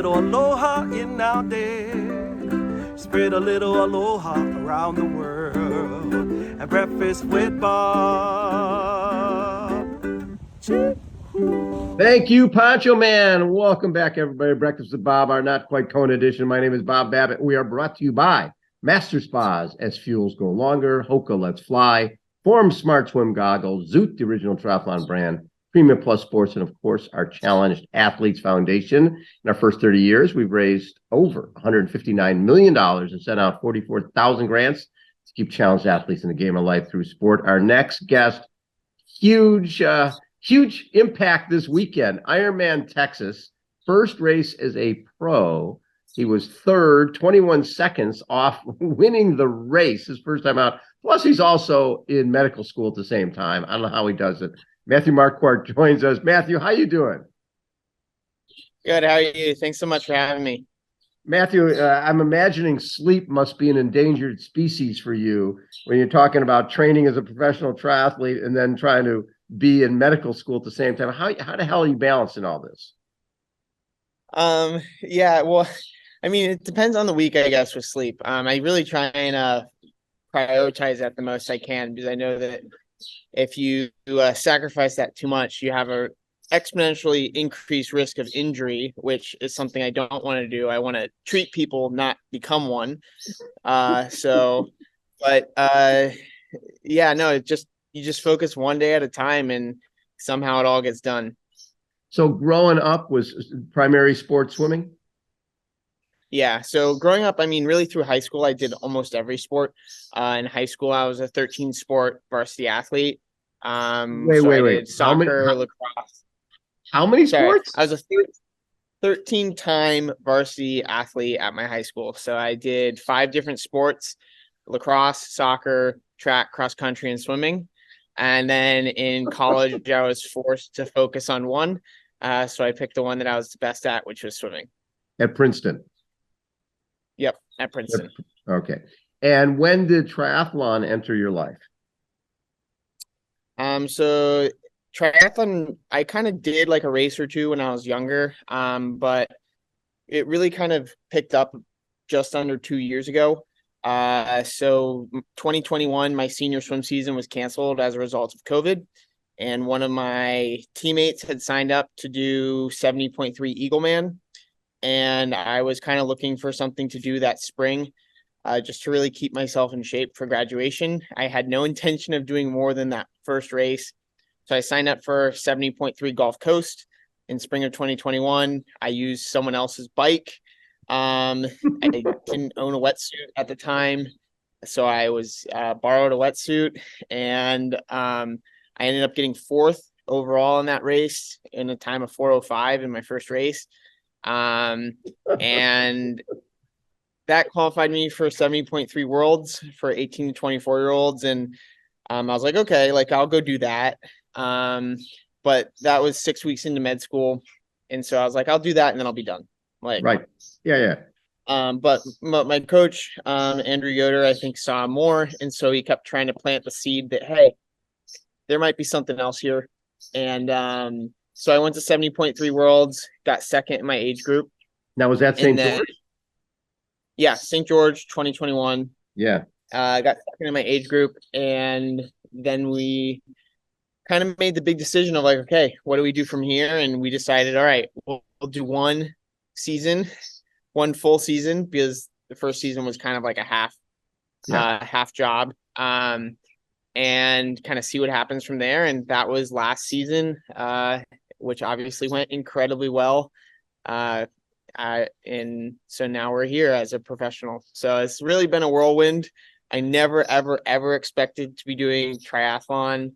little aloha in our day. Spread a little aloha around the world. At breakfast with Bob. Thank you, Poncho Man. Welcome back, everybody. Breakfast with Bob, our not quite Kona edition. My name is Bob Babbitt. We are brought to you by Master Spas. As fuels go longer, Hoka Let's Fly, Form Smart Swim Goggles, Zoot, the original triathlon brand, Premium Plus Sports, and of course, our Challenged Athletes Foundation. In our first 30 years, we've raised over $159 million and sent out 44,000 grants to keep challenged athletes in the game of life through sport. Our next guest, huge impact this weekend. Ironman Texas, first race as a pro. He was third, 21 seconds off winning the race, his first time out. Plus, he's also in medical school at the same time. I don't know how he does it. Matthew Marquardt joins us. Matthew, how you doing? Good. How are you? Thanks so much for having me. Matthew, I'm imagining sleep must be an endangered species for you when you're talking about training as a professional triathlete and then trying to be in medical school at the same time. How the hell are you balancing all this? Yeah, well, I mean, it depends on the week, I guess, with sleep. I really try and prioritize that the most I can, because I know that if you sacrifice that too much, you have a exponentially increased risk of injury, which is something I don't want to do. I want to treat people, not become one. Yeah, no, you just focus one day at a time and somehow it all gets done. So growing up was primary sport swimming? Yeah. So growing up, I mean, really through high school, I did almost every sport. In high school, I was a 13-sport varsity athlete. Wait. Soccer, lacrosse. How many sports? I was a 13-time varsity athlete at my high school. So I did 5 different sports: lacrosse, soccer, track, cross country, and swimming. And then in college, I was forced to focus on one. So I picked the one that I was the best at, which was swimming. At Princeton? Yep, at Princeton. Okay. And when did triathlon enter your life? So triathlon, I kind of did like a race or two when I was younger, but it really kind of picked up just under 2 years ago. So 2021, my senior swim season was canceled as a result of COVID. And one of my teammates had signed up to do 70.3 Eagleman. And I was kind of looking for something to do that spring, just to really keep myself in shape for graduation. I had no intention of doing more than that first race. So I signed up for 70.3 Gulf Coast in spring of 2021. I used someone else's bike. I didn't own a wetsuit at the time, so I was borrowed a wetsuit, and I ended up getting 4th overall in that race in a time of 4:05 in my first race, and that qualified me for 70.3 Worlds for 18 to 24-year-olds, and I was like, okay, like I'll go do that. But that was 6 weeks into med school, and so I was like, I'll do that, and then I'll be done. Like, right. Yeah. But my coach, Andrew Yoder, I think saw more. And so he kept trying to plant the seed that, hey, there might be something else here. And so I went to 70.3 Worlds, got second in my age group. Now, was that St. George? Yeah, St. George, 2021. Yeah. I got second in my age group. And then we kind of made the big decision of like, okay, what do we do from here? And we decided, all right, we'll do one full season, because the first season was kind of like a half job, and kind of see what happens from there. And that was last season, which obviously went incredibly well. And so now we're here as a professional. So it's really been a whirlwind. I never, ever, ever expected to be doing triathlon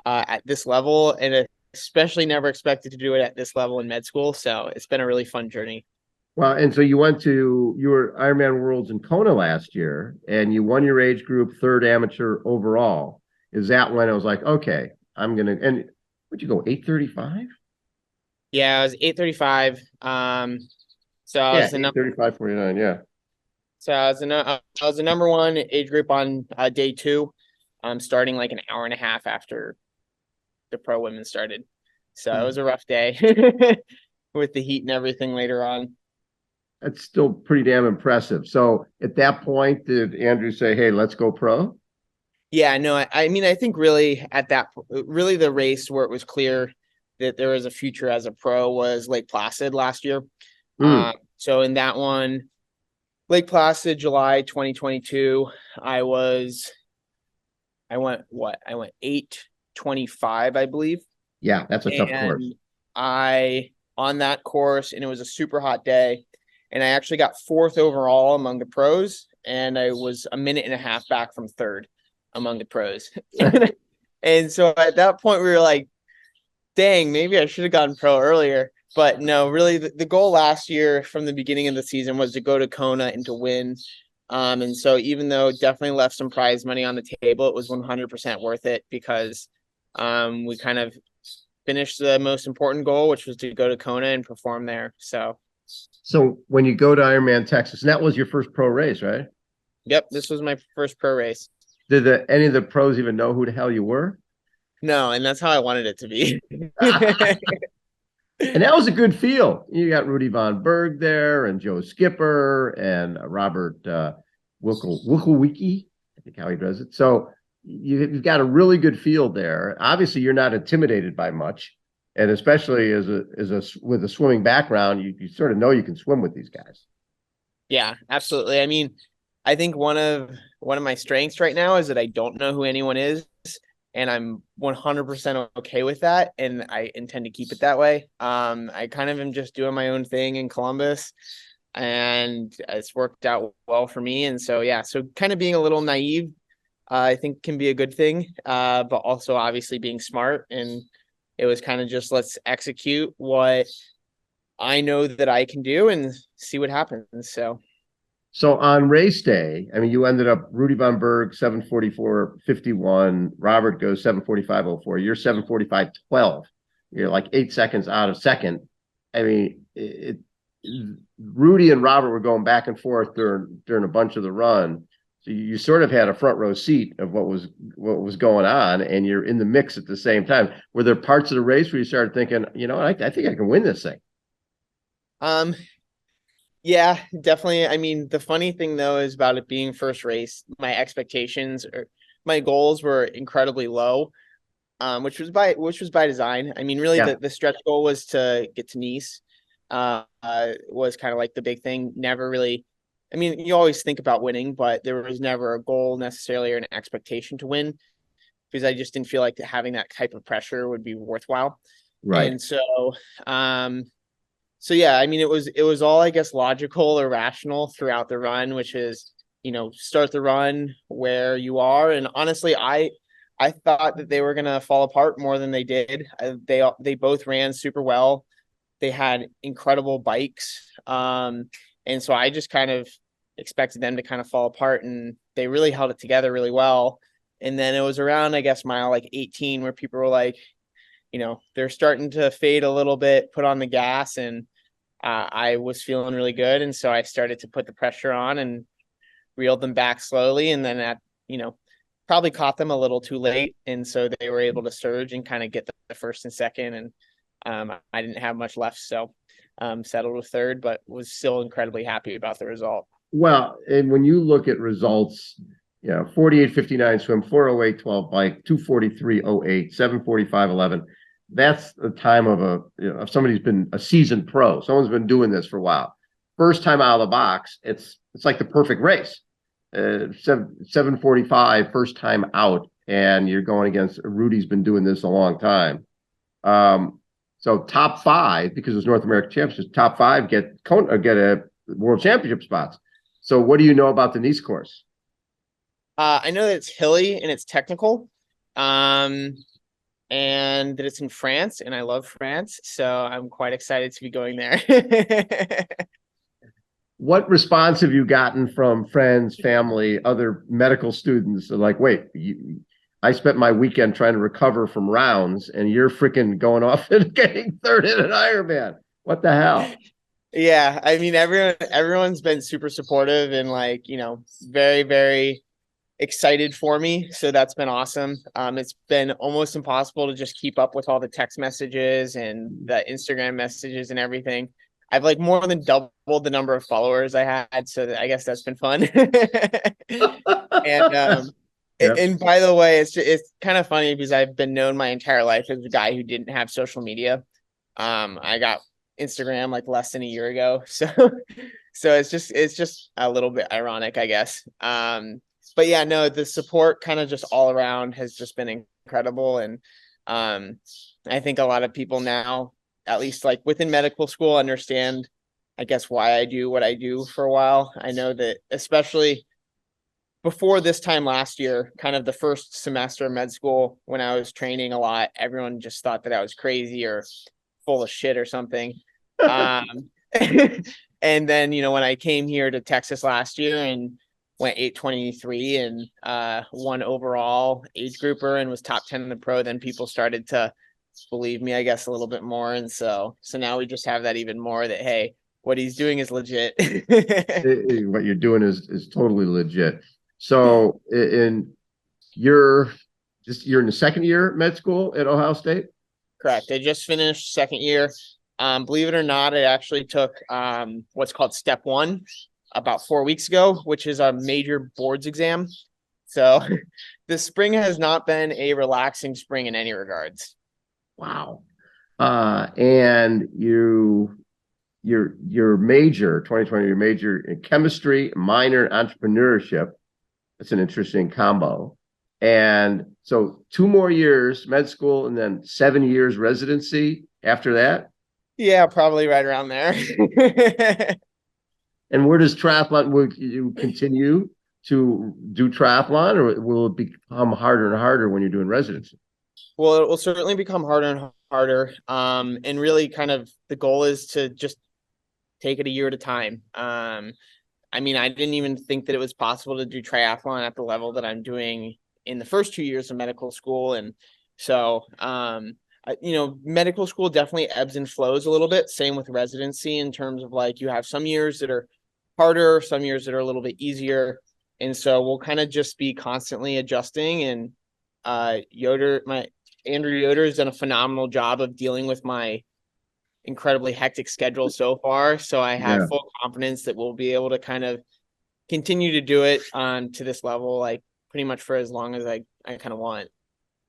at this level, and especially never expected to do it at this level in med school. So it's been a really fun journey. Well, and so you were Ironman Worlds in Kona last year, and you won your age group, 3rd amateur overall. Is that when it was like, okay, and would you go 8:35? Yeah, I was 8:35. So I was 8:35:49. Yeah. So I was the number 1 age group on day 2. Starting like an hour and a half after the pro women started. So it was a rough day with the heat and everything later on. That's still pretty damn impressive. So at that point, did Andrew say, "Hey, let's go pro"? Yeah, no, I mean, I think really at that, really the race where it was clear that there was a future as a pro was Lake Placid last year. Mm, So in that one, Lake Placid, July 2022, I went what? I went 8:25, I believe. yeah, that's a tough course. And I on that course, and it was a super hot day, and I actually got fourth overall among the pros, and I was a minute and a half back from third among the pros. And so at that point, we were like, dang, maybe I should have gotten pro earlier. But no, really, the goal last year from the beginning of the season was to go to Kona and to win. And so even though it definitely left some prize money on the table, it was 100% worth it because we kind of finished the most important goal, which was to go to Kona and perform there. So when you go to Ironman Texas, and that was your first pro race, right? Yep, this was my first pro race. Did any of the pros even know who the hell you were? No, and that's how I wanted it to be. And that was a good field. You got Rudy Von Berg there, and Joe Skipper, and Robert Wilkowicki, I think how he does it. So you've got a really good field there. Obviously, you're not intimidated by much, and especially with a swimming background, you sort of know you can swim with these guys. Yeah, absolutely. I mean, I think one of my strengths right now is that I don't know who anyone is, and I'm 100% okay with that, and I intend to keep it that way. I kind of am just doing my own thing in Columbus, and it's worked out well for me. And so yeah, so kind of being a little naive, I think can be a good thing, but also obviously being smart. And it was kind of just let's execute what I know that I can do and see what happens. So on race day, I mean, you ended up Rudy Von Berg 7:44:51. Robert goes 7:45:04. You're 7:45:12. You're like 8 seconds out of second. I mean, Rudy and Robert were going back and forth during a bunch of the run. So you sort of had a front row seat of what was going on, and you're in the mix at the same time. Were there parts of the race where you started thinking, I think I can win this thing? Yeah, definitely. I mean, the funny thing though is about it being first race, my expectations or my goals were incredibly low, which was by design. I mean, really Yeah. the stretch goal was to get to Nice. Was kind of like the big thing. Never really, I mean, you always think about winning, but there was never a goal necessarily or an expectation to win because I just didn't feel like having that type of pressure would be worthwhile. Right. And so yeah, I mean, it was all, I guess, logical or rational throughout the run, which is, start the run where you are. And honestly, I thought that they were gonna fall apart more than they did. They both ran super well. They had incredible bikes, and so I just kind of expected them to kind of fall apart, and they really held it together really well. And then it was around, I guess, mile like 18 where people were like, they're starting to fade a little bit, put on the gas, and I was feeling really good. And so I started to put the pressure on and reeled them back slowly. And then probably caught them a little too late. And so they were able to surge and kind of get the first and second. And I didn't have much left. So settled with third, but was still incredibly happy about the result. Well, and when you look at results, 48:59 swim, 4:08:12 bike, 2:43:08, 7:45:11. That's the time of if somebody's been a seasoned pro, someone's been doing this for a while. First time out of the box, it's like the perfect race. 7:45 first time out, and you're going against Rudy's been doing this a long time. So top five, because it's North American Championships, top five get a World Championship spots. So what do you know about the Nice course? I know that it's hilly and it's technical, and that it's in France, and I love France, so I'm quite excited to be going there. What response have you gotten from friends, family, other medical students? They're like, wait, I spent my weekend trying to recover from rounds, and you're freaking going off and getting third in an Ironman. What the hell? Yeah, I mean, everyone's been super supportive and very, very excited for me. So that's been awesome. It's been almost impossible to just keep up with all the text messages and the Instagram messages and everything. I've like more than doubled the number of followers I had, so I guess that's been fun. And Yep. and by the way, it's kind of funny because I've been known my entire life as a guy who didn't have social media. I got Instagram like less than a year ago, so it's just a little bit ironic, I guess. But yeah, no, the support kind of just all around has just been incredible, and I think a lot of people now, at least like within medical school, understand, I guess, why I do what I do for a while. I know that especially before this time last year, kind of the first semester of med school, when I was training a lot, everyone just thought that I was crazy or full of shit or something. Um, and then, when I came here to Texas last year and went 823 and won overall age grouper and was top 10 in the pro, then people started to believe me, I guess, a little bit more. And so now we just have that even more that, hey, what he's doing is legit. What you're doing is totally legit. So you're in the second year med school at Ohio State? Correct. I just finished second year. Believe it or not, I actually took what's called step 1 about 4 weeks ago, which is a major boards exam. So the spring has not been a relaxing spring in any regards. Wow. And your major 2020, your major in chemistry, minor in entrepreneurship. That's an interesting combo. And so 2 more years med school and then 7 years residency after that. Yeah, probably right around there. And where does triathlon, will you continue to do triathlon, or will it become harder and harder when you're doing residency? Well, it will certainly become harder and harder. And really kind of the goal is to just take it a year at a time. I mean, I didn't even think that it was possible to do triathlon at the level that I'm doing in the first 2 years of medical school. And so, medical school definitely ebbs and flows a little bit. Same with residency in terms of like you have some years that are harder, some years that are a little bit easier. And so we'll kind of just be constantly adjusting. And Andrew Yoder has done a phenomenal job of dealing with my incredibly hectic schedule so far. So I have full confidence that we'll be able to kind of continue to do it to this level, like pretty much for as long as I kind of want.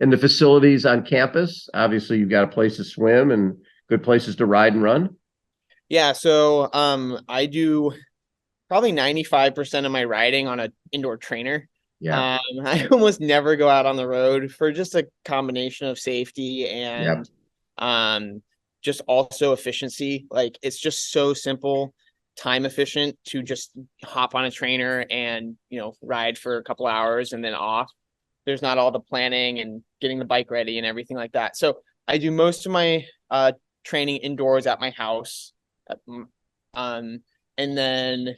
And the facilities on campus, obviously you've got a place to swim and good places to ride and run. Yeah. So I do probably 95% of my riding on an indoor trainer. Yeah. I almost never go out on the road for just a combination of safety and just also efficiency. Like it's just so simple, time efficient to just hop on a trainer and, ride for a couple hours and then off. There's not all the planning and getting the bike ready and everything like that. So I do most of my training indoors at my house. And then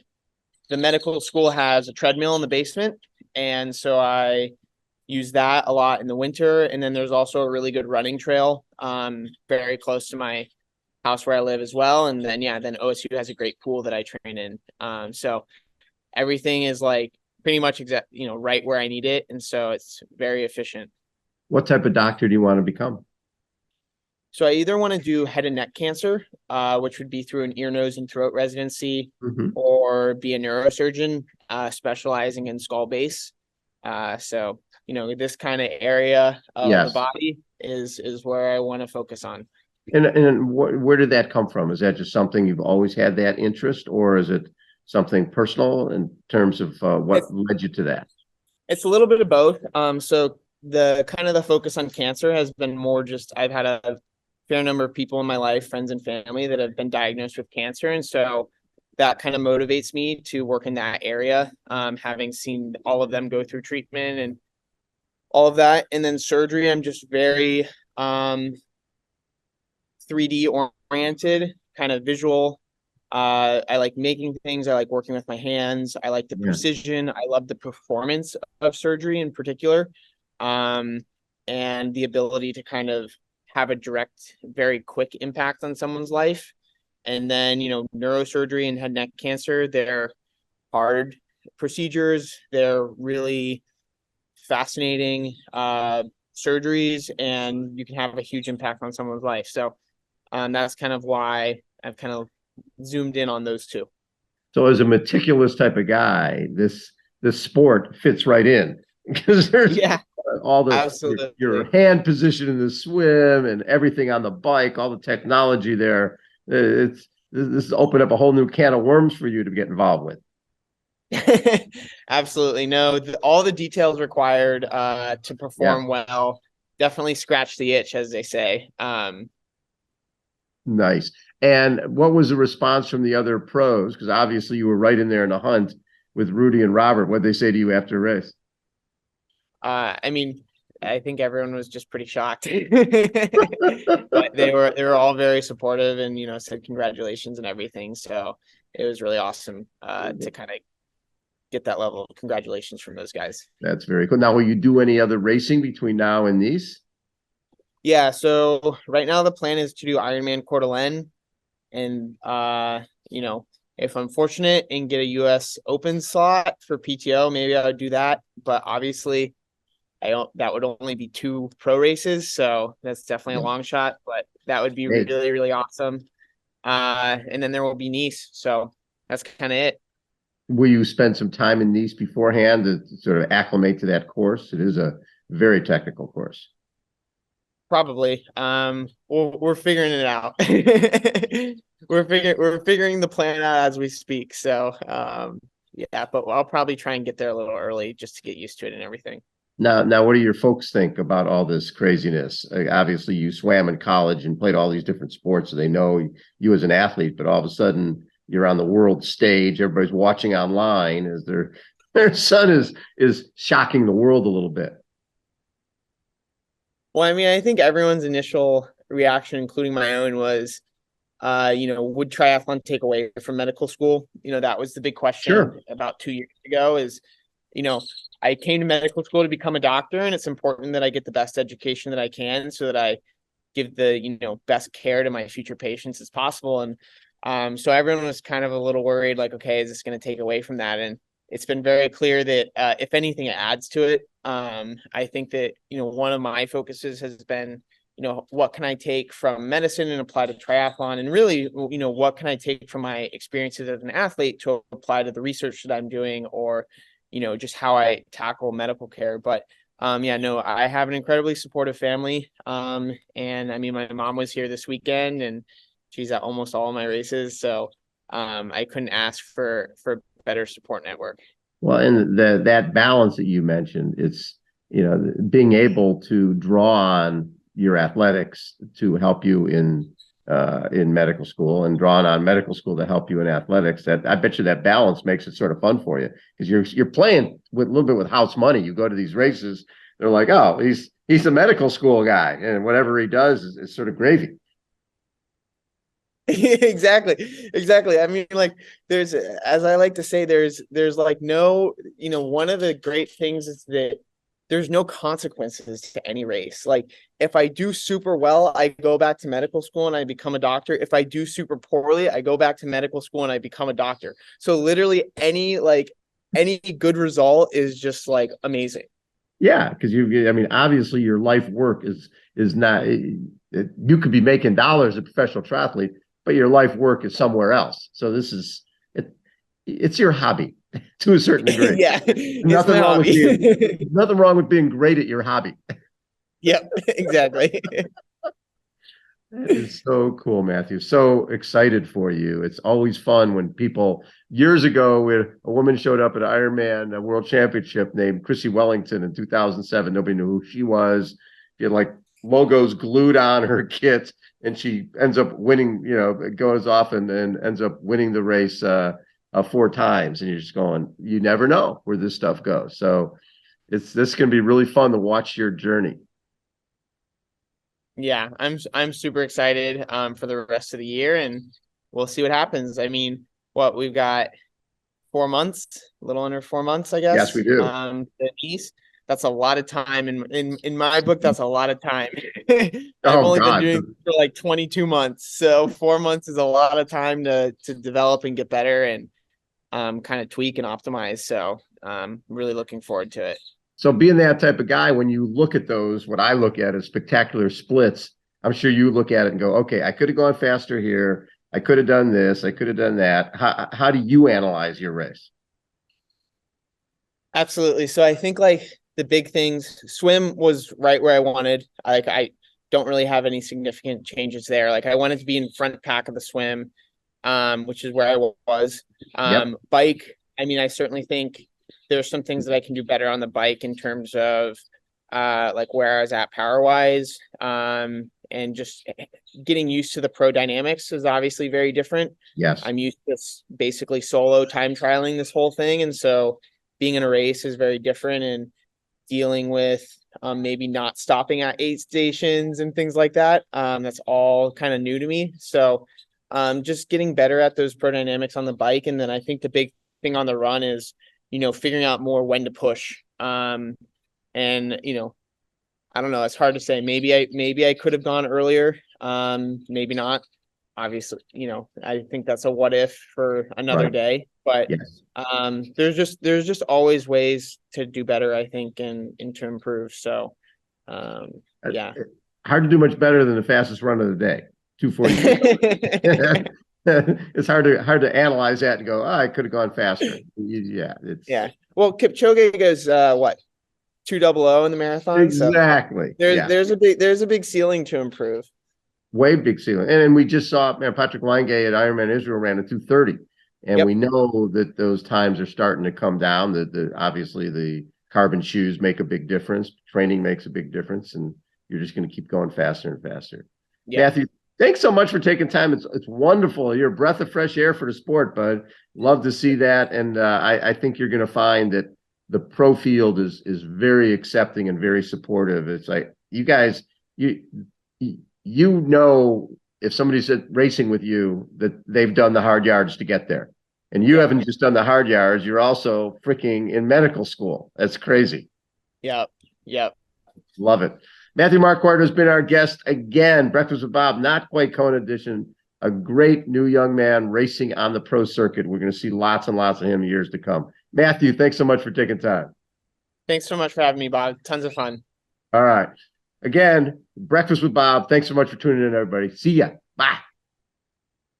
the medical school has a treadmill in the basement. And so I use that a lot in the winter. And then there's also a really good running trail very close to my house where I live as well. And then, then OSU has a great pool that I train in. So everything is like pretty much right where I need it. And so it's very efficient. What type of doctor do you want to become? So I either want to do head and neck cancer, which would be through an ear, nose, and throat residency, or be a neurosurgeon specializing in skull base. So, this kind of area of the body is where I want to focus on. And where did that come from? Is that just something you've always had that interest, or is it something personal in terms of what led you to that? It's a little bit of both. So the focus on cancer has been more just I've had a fair number of people in my life, friends and family, that have been diagnosed with cancer. And so that kind of motivates me to work in that area, having seen all of them go through treatment and all of that. And then surgery, I'm just very 3D oriented, kind of visual. I like making things. I like working with my hands. I like the precision. I love the performance of surgery in particular, and the ability to kind of have a direct, very quick impact on someone's life. And then, neurosurgery and head and neck cancer, they're hard procedures. They're really fascinating surgeries, and you can have a huge impact on someone's life. So that's kind of why I've kind of zoomed in on those two. So as a meticulous type of guy, this sport fits right in because there's all the absolutely. your hand position in the swim and everything on the bike, all the technology there. This has opened up a whole new can of worms for you to get involved with. Absolutely. No, all the details required to perform well definitely scratch the itch, as they say. Nice. And what was the response from the other pros? Because obviously you were right in there in the hunt with Rudy and Robert. What did they say to you after the race? I mean, I think everyone was just pretty shocked. But they were all very supportive and, you know, said congratulations and everything. So it was really awesome to kind of get that level of congratulations from those guys. That's very cool. Now, will you do any other racing between now and these? Yeah, so right now the plan is to do Ironman Coeur d'Alene, and you know, if I'm fortunate and get a US Open slot for PTO, maybe I would do that. But obviously, that would only be 2 pro races, so that's definitely a long shot. But that would be really, really awesome. And then there will be Nice, so that's kind of it. Will you spend some time in Nice beforehand to sort of acclimate to that course? It is a very technical course. Probably. We're figuring it out. we're figuring the plan out as we speak. So yeah, but I'll probably try and get there a little early just to get used to it and everything. Now, what do your folks think about all this craziness? Obviously, you swam in college and played all these different sports, so they know you as an athlete. But all of a sudden, you're on the world stage. Everybody's watching online as their son is shocking the world a little bit. Well, I mean, I think everyone's initial reaction, including my own, was, you know, would triathlon take away from medical school? You know, that was the big question about 2 years ago is, you know, I came to medical school to become a doctor, and it's important that I get the best education that I can so that I give the, you know, best care to my future patients as possible. And so everyone was kind of a little worried, like, okay, is this going to take away from that? And it's been very clear that if anything, it adds to it. I think that, you know, one of my focuses has been, you know, what can I take from medicine and apply to triathlon? And really, you know, what can I take from my experiences as an athlete to apply to the research that I'm doing, or, you know, just how I tackle medical care. But yeah, no, I have an incredibly supportive family. And I mean, my mom was here this weekend and she's at almost all of my races. So I couldn't ask for better support network. Well, and that balance that you mentioned, it's, you know, being able to draw on your athletics to help you in medical school, and drawing on medical school to help you in athletics. That, I bet you, that balance makes it sort of fun for you, because you're playing with a little bit with house money. You go to these races, they're like, oh, he's a medical school guy, and whatever he does is sort of gravy. Exactly. I mean, like, there's, as I like to say, there's like no, you know, one of the great things is that there's no consequences to any race. Like, if I do super well, I go back to medical school and I become a doctor. If I do super poorly, I go back to medical school and I become a doctor. So literally any good result is just like amazing. Yeah, because I mean, obviously your life work is not, you could be making dollars as a professional triathlete, but your life work is somewhere else. So this is it's your hobby to a certain degree. Yeah, nothing wrong with being great at your hobby. Yep, exactly. That is so cool, Matthew. So excited for you. It's always fun when people, years ago, a woman showed up at Ironman World Championship named Chrissy Wellington in 2007. Nobody knew who she was. She had like logos glued on her kit, and she ends up winning, you know, goes off and ends up winning the race 4 times. And you're just going, you never know where this stuff goes. So this can be really fun to watch your journey. Yeah, I'm super excited for the rest of the year, and we'll see what happens. I mean, we've got 4 months, a little under 4 months, I guess. Yes, we do. The East. That's a lot of time in my book. That's a lot of time. I've only been doing it for like 22 months, so 4 months is a lot of time to develop and get better and kind of tweak and optimize. So I'm really looking forward to it. So being that type of guy, when you look at those, what I look at is spectacular splits. I'm sure you look at it and go, okay, I could have gone faster here. I could have done this, I could have done that. How do you analyze your race? Absolutely. So I think like the big things, swim was right where I wanted. I don't really have any significant changes there. Like I wanted to be in front pack of the swim, which is where I was. Yep. Bike, I mean, I certainly think there's some things that I can do better on the bike in terms of like where I was at power wise. And just getting used to the pro dynamics is obviously very different. Yes. I'm used to basically solo time trialing this whole thing. And so being in a race is very different, and dealing with maybe not stopping at aid stations and things like that. That's all kind of new to me. So just getting better at those pro dynamics on the bike. And then I think the big thing on the run is, figuring out more when to push. And, I don't know. It's hard to say. Maybe I could have gone earlier. Maybe not. Obviously, I think that's a what if for another day. But yes. There's just always ways to do better, I think, and to improve. So, yeah. Hard to do much better than the fastest run of the day, 2:40. It's hard to analyze that and go, I could have gone faster. Yeah. Well, Kipchoge goes what? 2:00 in the marathon. Exactly. So there's a big ceiling to improve. Way big ceiling. And we just saw Patrick Weingay at Ironman Israel ran a 2:30. And we know that those times are starting to come down. Obviously the carbon shoes make a big difference. Training makes a big difference, and you're just going to keep going faster and faster. Yeah. Matthew, thanks so much for taking time. It's wonderful. You're a breath of fresh air for the sport, bud. Love to see that. And I think you're going to find that the pro field is very accepting and very supportive. It's like you guys, if somebody's racing with you, that they've done the hard yards to get there. And you haven't just done the hard yards, you're also freaking in medical school. That's crazy. Yep. Love it. Matthew Marquardt has been our guest again. Breakfast with Bob, not quite Kona edition. A great new young man racing on the pro circuit. We're going to see lots and lots of him in years to come. Matthew, thanks so much for taking time. Thanks so much for having me, Bob. Tons of fun. All right. Again, Breakfast with Bob. Thanks so much for tuning in, everybody. See ya. Bye.